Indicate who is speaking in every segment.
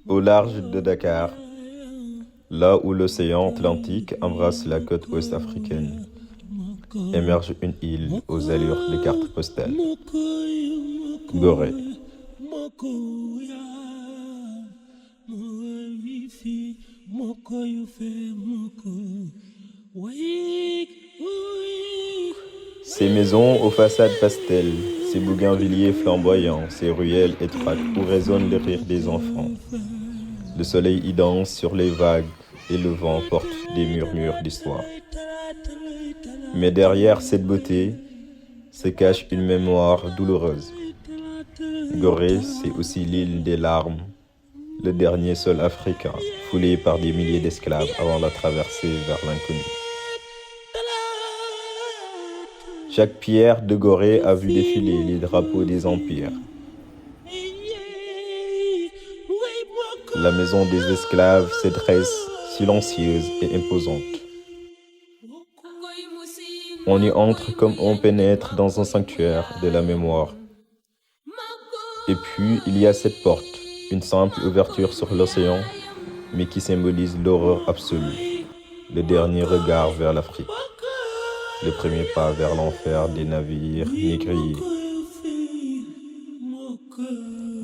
Speaker 1: Au large de Dakar, là où l'océan Atlantique embrasse la côte ouest africaine, émerge une île aux allures de carte postale. Gorée. Ces maisons aux façades pastel, ces bougainvilliers flamboyants, ces ruelles étroites où résonne le rire des enfants. Le soleil y danse sur les vagues et le vent porte des murmures d'histoire. Mais derrière cette beauté se cache une mémoire douloureuse. Gorée, c'est aussi l'île des larmes, le dernier sol africain, foulé par des milliers d'esclaves avant la traversée vers l'inconnu. Chaque pierre de Gorée a vu défiler les drapeaux des empires. La maison des esclaves se dresse, silencieuse et imposante. On y entre comme on pénètre dans un sanctuaire de la mémoire. Et puis, il y a cette porte, une simple ouverture sur l'océan, mais qui symbolise l'horreur absolue, le dernier regard vers l'Afrique, le premier pas vers l'enfer des navires négriers.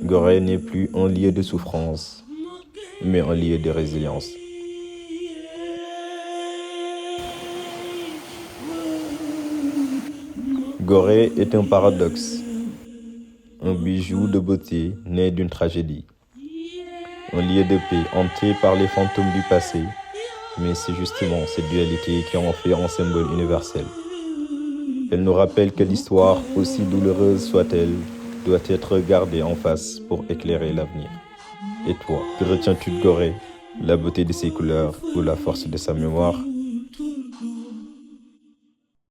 Speaker 1: Gorée n'est plus un lieu de souffrance, mais un lieu de résilience. Gorée est un paradoxe, un bijou de beauté né d'une tragédie, un lieu de paix hanté par les fantômes du passé, mais c'est justement cette dualité qui en fait un symbole universel. Elle nous rappelle que l'histoire, aussi douloureuse soit-elle, doit être regardée en face pour éclairer l'avenir. Et toi, que retiens-tu de Gorée? La beauté de ses couleurs ou la force de sa mémoire?